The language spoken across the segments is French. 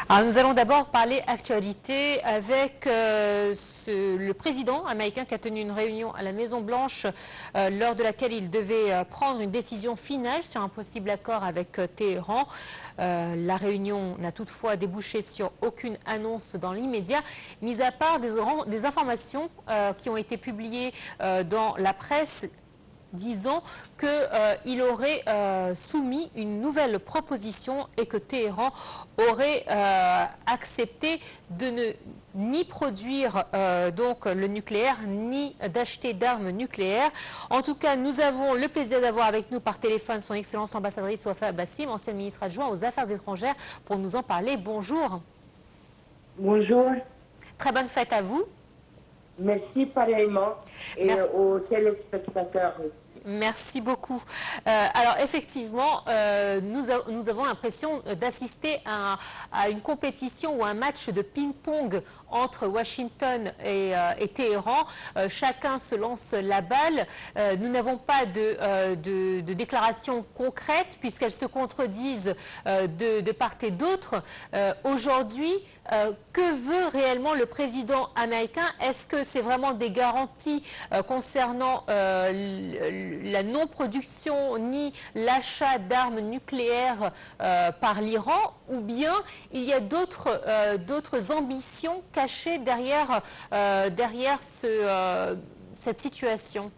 Alors, nous allons d'abord parler actualité avec le président américain qui a tenu une réunion à la Maison-Blanche lors de laquelle il devait prendre une décision finale sur un possible accord avec Téhéran. La réunion n'a toutefois débouché sur aucune annonce dans l'immédiat, mis à part des informations qui ont été publiées dans la presse disant qu'il aurait soumis une nouvelle proposition et que Téhéran aurait accepté de ne ni produire donc le nucléaire, ni d'acheter d'armes nucléaires. En tout cas, nous avons le plaisir d'avoir avec nous par téléphone son Excellence ambassadrice Wafa Bassim, ancienne ministre adjointe aux Affaires étrangères, pour nous en parler. Bonjour. Bonjour. Très bonne fête à vous. Merci pareillement et Merci. aux téléspectateurs aussi. Merci beaucoup. Alors effectivement, nous avons l'impression d'assister à une compétition ou un match de ping-pong entre Washington et Téhéran. Chacun se lance la balle. Nous n'avons pas de déclarations concrètes puisqu'elles se contredisent de part et d'autre. Aujourd'hui, que veut réellement le président américain? Est-ce que c'est vraiment des garanties concernant la non-production ni l'achat d'armes nucléaires par l'Iran, ou bien il y a d'autres ambitions cachées derrière cette situation?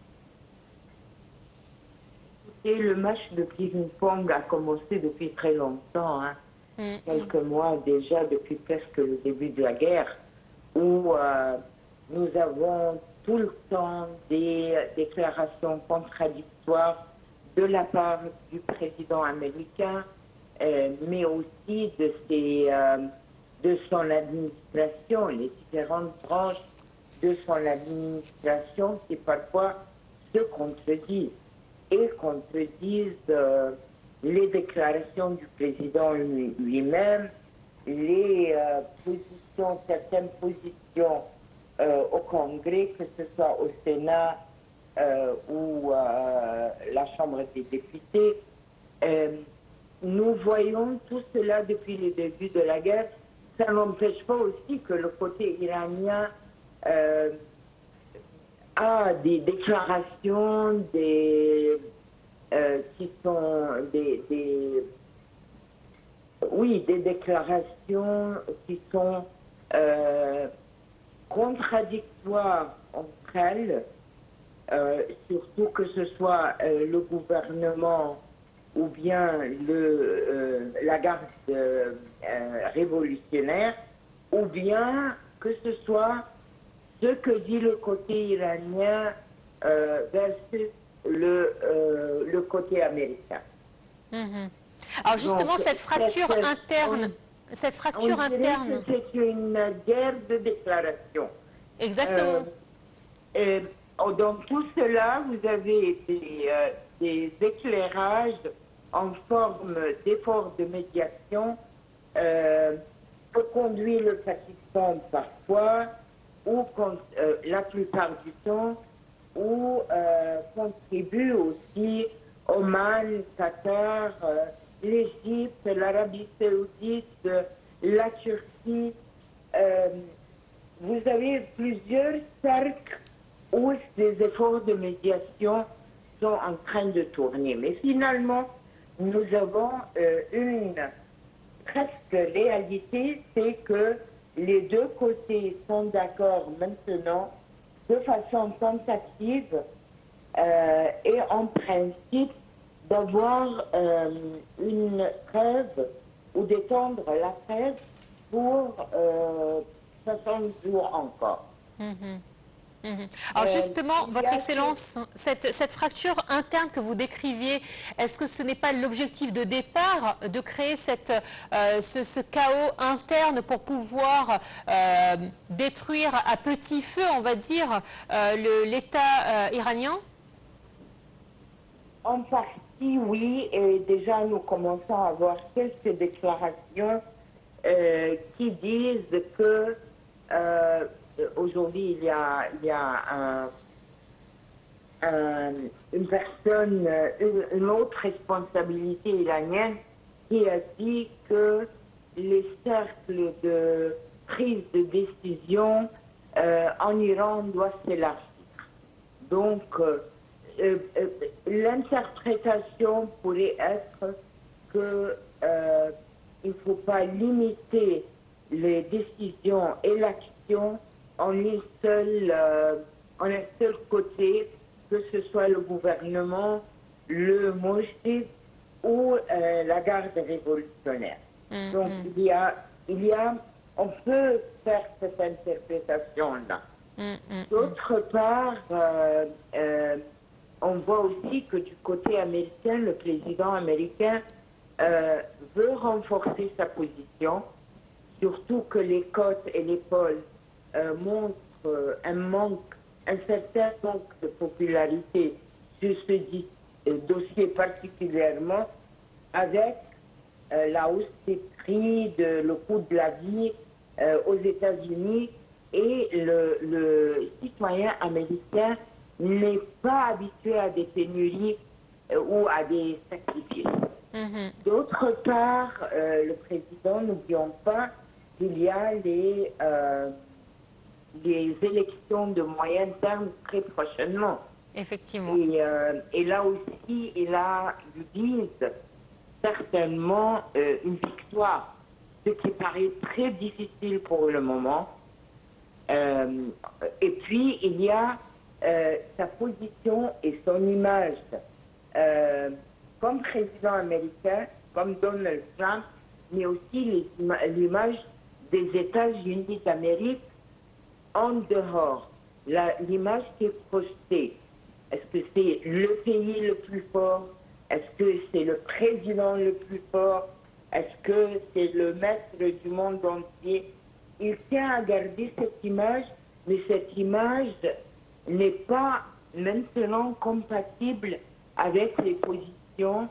Et le match de ping-pong a commencé depuis très longtemps, hein. Quelques mois déjà, depuis presque le début de la guerre, où nous avons tout le temps des déclarations contradictoires de la part du président américain, mais aussi de son administration, les différentes branches de son administration qui parfois se contredisent et contredisent les déclarations du président lui-même, les positions, certaines positions au Congrès, que ce soit au Sénat ou la Chambre des députés. Nous voyons tout cela depuis le début de la guerre. Ça n'empêche pas aussi que le côté iranien a des déclarations, qui sont des déclarations qui sont contradictoires entre elles, surtout que ce soit le gouvernement ou bien la garde révolutionnaire, ou bien que ce soit ce que dit le côté iranien versus le côté américain. Alors justement, donc, cette fracture interne, c'est une guerre de déclaration. Exactement. Dans tout cela, vous avez des éclairages en forme d'efforts de médiation que conduit le Pakistan parfois, ou la plupart du temps, ou contribue aussi Oman, Qatar, l'Égypte, l'Arabie Saoudite, la Turquie. Vous avez plusieurs cercles où ces efforts de médiation sont en train de tourner. Mais finalement, nous avons une presque réalité, c'est que les deux côtés sont d'accord maintenant de façon tentative et en principe d'avoir une trêve ou d'étendre la trêve pour 60 jours encore. Alors justement, Votre Excellence, cette fracture interne que vous décriviez, est-ce que ce n'est pas l'objectif de départ de créer ce chaos interne pour pouvoir détruire à petit feu, on va dire, l'État iranien? En partie, oui, et déjà nous commençons à avoir quelques déclarations qui disent que aujourd'hui, il y a une personne, une autre responsabilité iranienne qui a dit que les cercles de prise de décision en Iran doivent s'élargir. Donc, l'interprétation pourrait être que il ne faut pas limiter les décisions et l'action en un seul côté, que ce soit le gouvernement, le moujid ou la garde révolutionnaire. Donc on peut faire cette interprétation-là. D'autre part, on voit aussi que du côté américain, le président américain veut renforcer sa position, surtout que les côtes et les pôles montrent un certain manque de popularité sur ce dossier particulièrement, avec la hausse des prix, le coût de la vie aux États-Unis, et le citoyen américain n'est pas habitué à des pénuries ou à des sacrifices. D'autre part, le président, n'oublions pas qu'il y a les élections de moyen terme très prochainement. Effectivement. Et là aussi, il vise certainement une victoire, ce qui paraît très difficile pour le moment. Et puis, il y a sa position et son image comme président américain, comme Donald Trump, mais aussi l'image des États-Unis d'Amérique en dehors, l'image qui est projetée. Est-ce que c'est le pays le plus fort? Est-ce que c'est le président le plus fort? Est-ce que c'est le maître du monde entier? Il tient à garder cette image, mais cette image n'est pas maintenant compatible avec les positions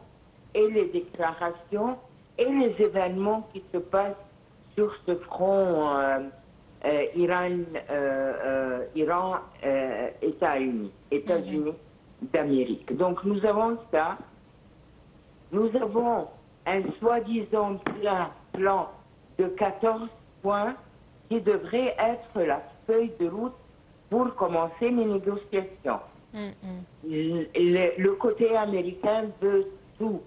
et les déclarations et les événements qui se passent sur ce front États-Unis d'Amérique. Donc nous avons ça. Nous avons un soi-disant plan de 14 points qui devrait être la feuille de route pour commencer les négociations. Le côté américain veut tout.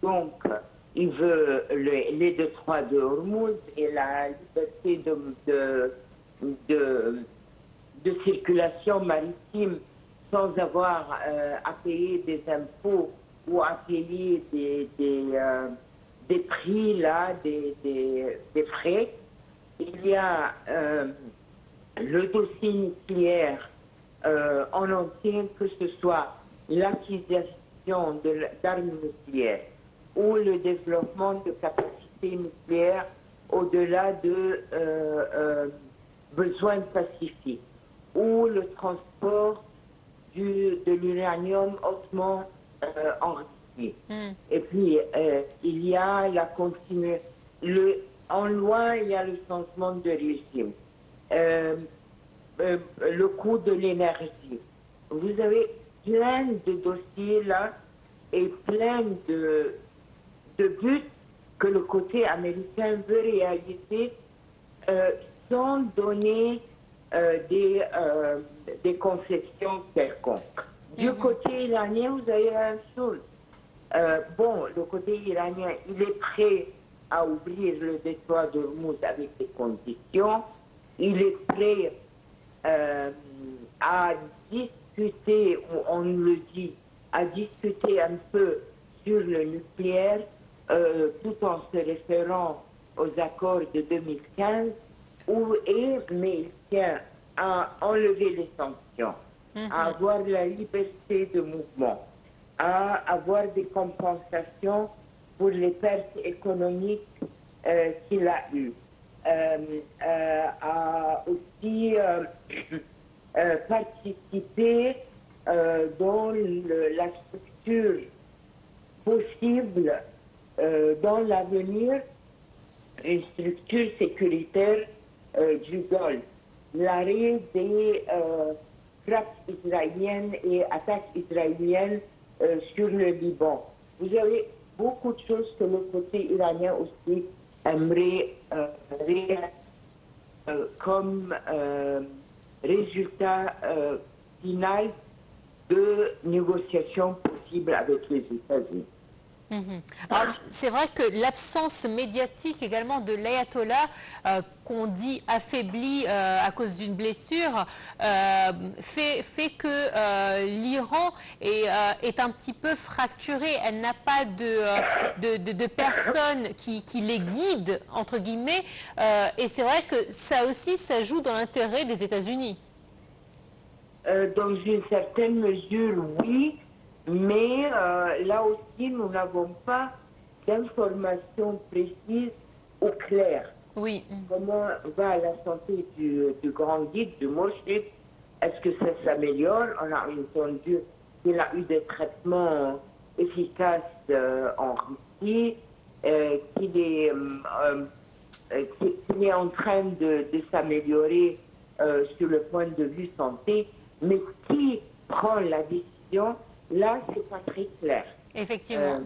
Donc, il veut les détroits de Hormuz et la liberté de circulation maritime sans avoir à payer des impôts ou à payer des prix, là, des frais. Il y a le dossier nucléaire en entier, que ce soit l'acquisition d'armes nucléaires ou le développement de capacités nucléaires au-delà de besoins pacifiques, ou le transport de l'uranium hautement enrichi. Et puis, il y a la continuité. En loi, il y a le changement de régime. Le coût de l'énergie. Vous avez plein de dossiers là et plein de buts que le côté américain veut réaliser sans donner des concessions quelconques. Du côté iranien, vous avez la même chose. Le côté iranien, il est prêt à ouvrir le détroit de Hormuz avec des conditions. Il est prêt à discuter, ou on le dit, à discuter un peu sur le nucléaire, tout en se référant aux accords de 2015, mais il tient à enlever les sanctions, à avoir la liberté de mouvement, à avoir des compensations pour les pertes économiques qu'il a eues, à aussi participer dans la structure possible dans l'avenir, une structure sécuritaire du Golfe. L'arrêt des frappes israéliennes et attaques israéliennes sur le Liban. Vous avez beaucoup de choses que le côté iranien aussi aimerait comme résultat final de négociations possibles avec les États-Unis. C'est vrai que l'absence médiatique également de l'ayatollah, qu'on dit affaibli à cause d'une blessure, fait que l'Iran est un petit peu fracturé. Elle n'a pas de personne qui les guide, entre guillemets, et c'est vrai que ça aussi, ça joue dans l'intérêt des États-Unis. Dans une certaine mesure, oui. Mais là aussi, nous n'avons pas d'informations précises ou claires. Oui. Comment va la santé du grand guide, du Mourchid? Est-ce que ça s'améliore? On a entendu qu'il a eu des traitements efficaces en Russie, qu'il est en train de s'améliorer sur le point de vue santé. Mais qui prend la décision? Là, c'est pas très clair. Effectivement.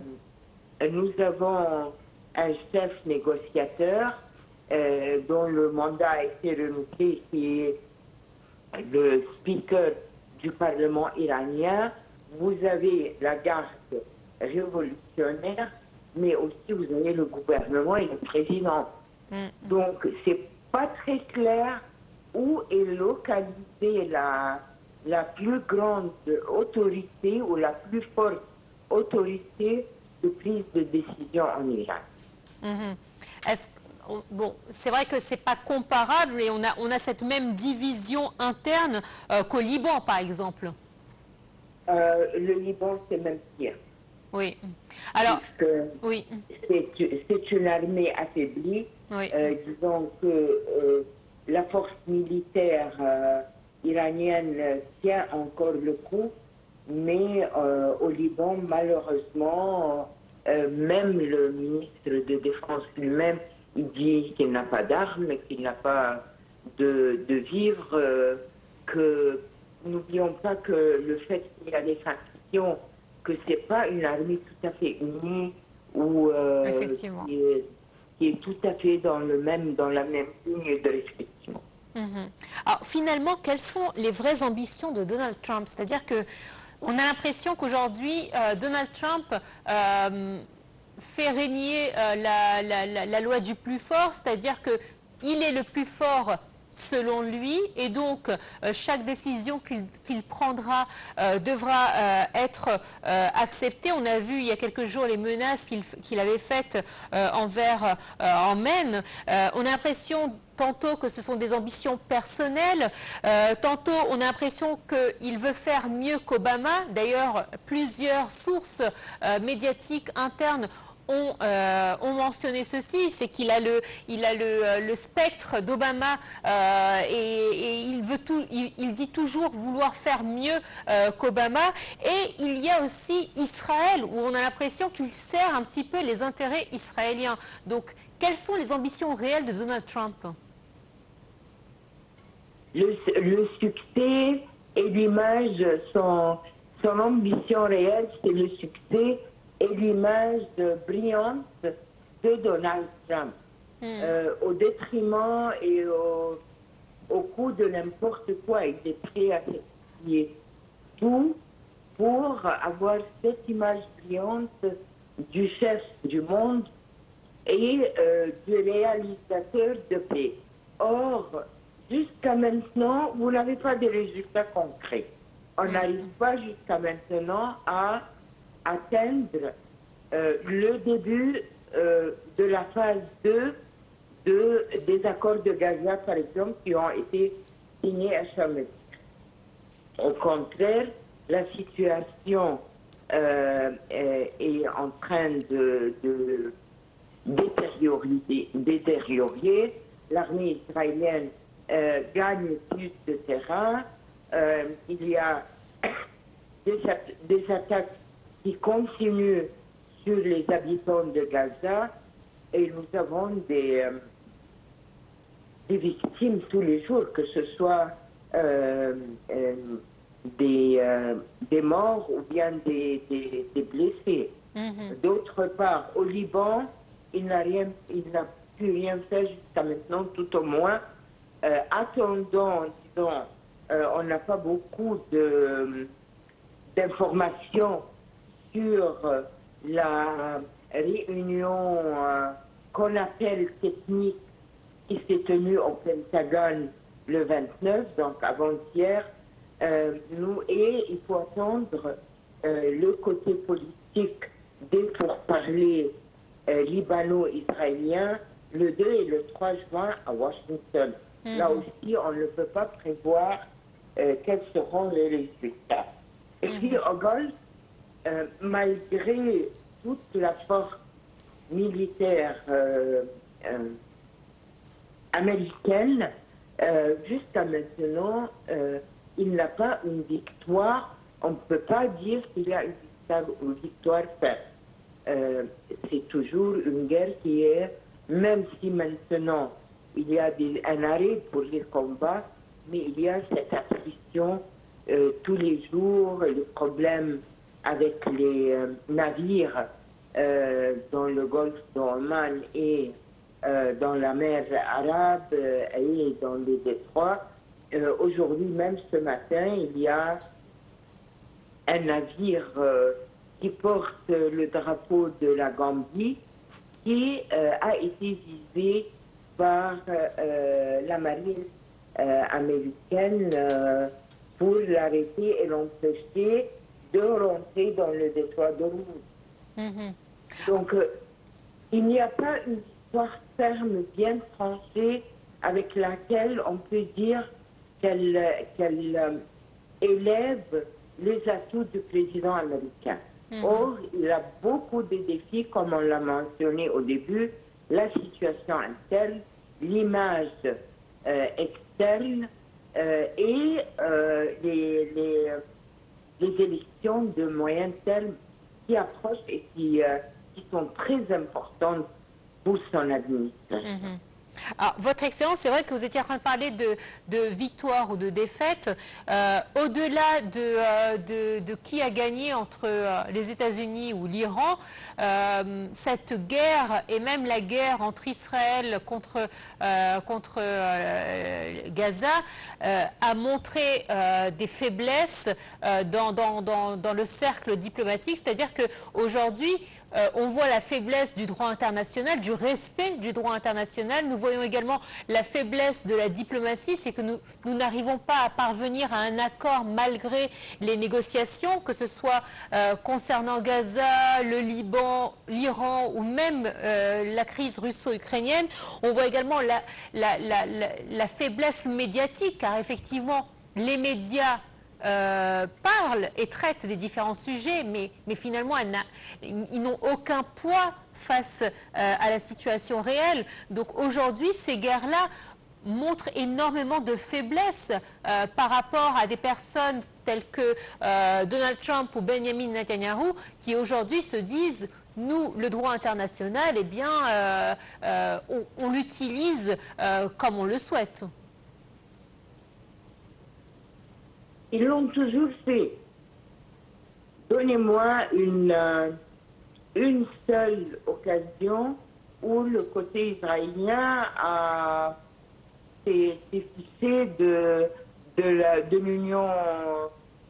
Nous avons un chef négociateur dont le mandat a été renouvelé, qui est le speaker du Parlement iranien. Vous avez la garde révolutionnaire, mais aussi vous avez le gouvernement et le président. Donc, c'est pas très clair où est localisée la plus grande autorité ou la plus forte autorité de prise de décision en Iran. Bon, c'est vrai que c'est pas comparable et on a cette même division interne qu'au Liban, par exemple. Le Liban, c'est même pire. Oui. Alors, oui. C'est une armée affaiblie. Oui. Disons que la force militaire iranienne tient encore le coup, mais au Liban, malheureusement, même le ministre de Défense lui-même, il dit qu'il n'a pas d'armes, qu'il n'a pas de vivres, que n'oublions pas que le fait qu'il y a des factions, que ce n'est pas une armée tout à fait unie ou qui est tout à fait dans la même ligne de réflexion. Alors finalement, quelles sont les vraies ambitions de Donald Trump? C'est-à-dire que on a l'impression qu'aujourd'hui, Donald Trump fait régner la loi du plus fort, c'est-à-dire qu'il est le plus fort selon lui, et donc chaque décision qu'il prendra devra être acceptée. On a vu il y a quelques jours les menaces qu'il avait faites envers en Maine. On a l'impression tantôt que ce sont des ambitions personnelles, tantôt on a l'impression qu'il veut faire mieux qu'Obama. D'ailleurs, plusieurs sources médiatiques internes ont mentionné ceci, c'est qu'il a le spectre d'Obama et il dit toujours vouloir faire mieux qu'Obama. Et il y a aussi Israël, où on a l'impression qu'il sert un petit peu les intérêts israéliens. Donc, quelles sont les ambitions réelles de Donald Trump? Le succès et l'image, son ambition réelle, c'est le succès et l'image brillante de Donald Trump, au détriment et au coût de n'importe quoi. Il est prêt à sacrifier tout pour avoir cette image brillante du chef du monde et du réalisateur de paix. Or, jusqu'à maintenant, vous n'avez pas de résultats concrets. On n'arrive pas jusqu'à maintenant à atteindre le début de la phase 2 des accords de Gaza, par exemple, qui ont été signés à Sharm el-Sheikh. Au contraire, la situation est en train de détériorer. L'armée israélienne gagne plus de terrain. Il y a des attaques qui continuent sur les habitants de Gaza et nous avons des victimes tous les jours, que ce soit des morts ou bien des blessés. D'autre part, au Liban, il n'a pu rien faire jusqu'à maintenant, tout au moins. Attendons, disons, on n'a pas beaucoup d'informations sur la réunion qu'on appelle technique qui s'est tenue au Pentagone le 29, donc avant-hier. Et il faut attendre le côté politique des pourparlers libano-israéliens le 2 et le 3 juin à Washington. Là aussi, on ne peut pas prévoir quels seront les résultats. Et puis, au Golfe, malgré toute la force militaire américaine, jusqu'à maintenant, il n'a pas une victoire. On ne peut pas dire qu'il y a une victoire faite. C'est toujours une guerre qui est, même si maintenant il y a un arrêt pour les combats, mais il y a cette attrition tous les jours, les problèmes avec les navires dans le golfe d'Oman et dans la mer Arabe et dans les détroits. Aujourd'hui, même ce matin, il y a un navire qui porte le drapeau de la Gambie qui a été visé par la marine américaine pour l'arrêter et l'empêcher de rentrer dans le détroit d'Ormuz. Donc, il n'y a pas une histoire ferme, bien tranchée, avec laquelle on peut dire qu'elle élève les atouts du président américain. Or, il a beaucoup de défis, comme on l'a mentionné au début, la situation interne, l'image externe et les élections de moyen terme qui approchent et qui sont très importantes pour son administration. Alors, votre Excellence, c'est vrai que vous étiez en train de parler de victoire ou de défaite. Au-delà de qui a gagné entre les États-Unis ou l'Iran, cette guerre et même la guerre entre Israël contre Gaza a montré des faiblesses dans le cercle diplomatique. C'est-à-dire qu'aujourd'hui, on voit la faiblesse du droit international, du respect du droit international. Nous voyons également la faiblesse de la diplomatie, c'est que nous n'arrivons pas à parvenir à un accord malgré les négociations, que ce soit concernant Gaza, le Liban, l'Iran ou même la crise russo-ukrainienne. On voit également la faiblesse médiatique, car effectivement, les médias parlent et traitent des différents sujets, mais finalement ils n'ont aucun poids face à la situation réelle. Donc aujourd'hui, ces guerres-là montrent énormément de faiblesse par rapport à des personnes telles que Donald Trump ou Benjamin Netanyahu, qui aujourd'hui se disent: nous, le droit international, eh bien, on l'utilise comme on le souhaite. Ils l'ont toujours fait. Donnez-moi une seule occasion où le côté israélien s'est fixé de l'Union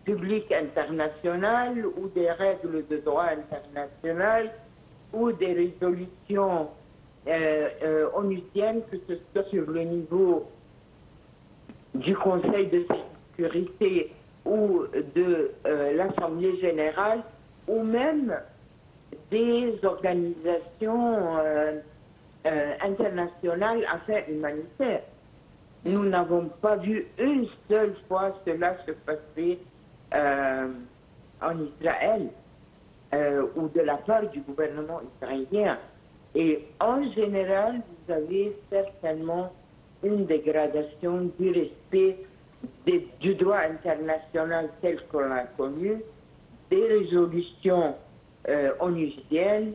publique internationale ou des règles de droit international ou des résolutions onusiennes, que ce soit sur le niveau du Conseil de sécurité ou de l'Assemblée générale, ou même des organisations internationales à affaires humanitaires. Nous n'avons pas vu une seule fois cela se passer en Israël ou de la part du gouvernement israélien. Et en général, vous avez certainement une dégradation du respect du droit international tel qu'on l'a connu, des résolutions onusiennes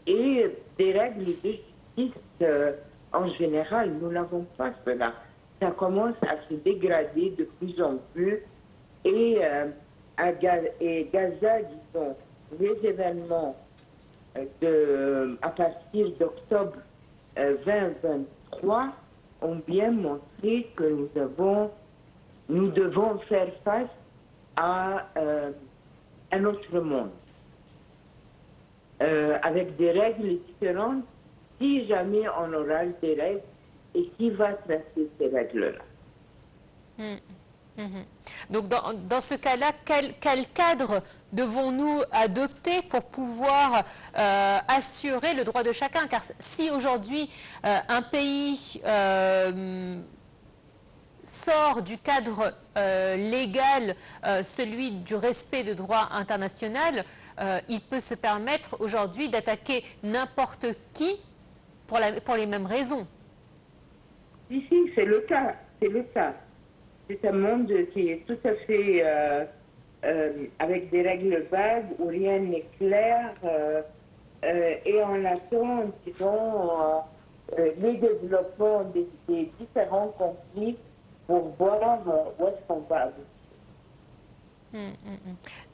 et des règles de justice en général. Nous n'avons pas cela. Ça commence à se dégrader de plus en plus et Gaza, disons, les événements à partir d'octobre 2023 ont bien montré que nous devons faire face à un autre monde, avec des règles différentes, si jamais on aura des règles, et qui va tracer ces règles-là. Donc dans ce cas-là, quel cadre devons-nous adopter pour pouvoir assurer le droit de chacun? Car si aujourd'hui un pays sort du cadre légal, celui du respect de droit international, il peut se permettre aujourd'hui d'attaquer n'importe qui pour les mêmes raisons. Ici, c'est le cas, c'est le cas. C'est un monde qui est tout à fait avec des règles vagues où rien n'est clair et on attend, disons, les développements des différents conflits pour voir où est-ce qu'on va aboutir.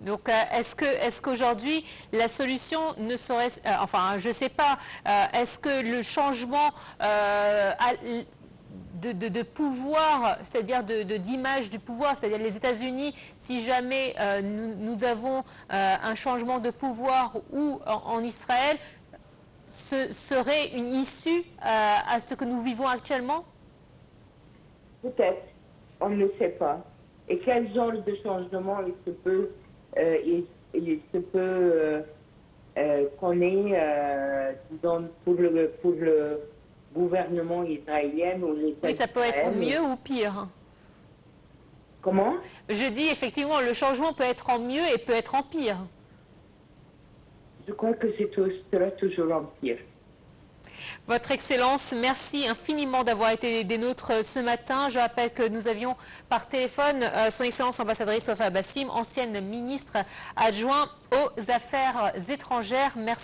Donc, est-ce qu'aujourd'hui, la solution ne serait... enfin, je ne sais pas, est-ce que le changement de pouvoir, c'est-à-dire d'image du pouvoir, c'est-à-dire les États-Unis, si jamais nous avons un changement de pouvoir ou en Israël, ce serait une issue à ce que nous vivons actuellement? Peut-être, on ne sait pas. Et quel genre de changement il se peut qu'on ait, disons, pour le gouvernement israélien ou l'État. Oui, ça peut être mieux ou pire. Comment? Je dis effectivement, le changement peut être en mieux et peut être en pire. Je crois que sera toujours en pire. Votre Excellence, merci infiniment d'avoir été des nôtres ce matin. Je rappelle que nous avions par téléphone Son Excellence ambassadrice Wafa Bassim, ancienne ministre adjointe aux Affaires étrangères. Merci.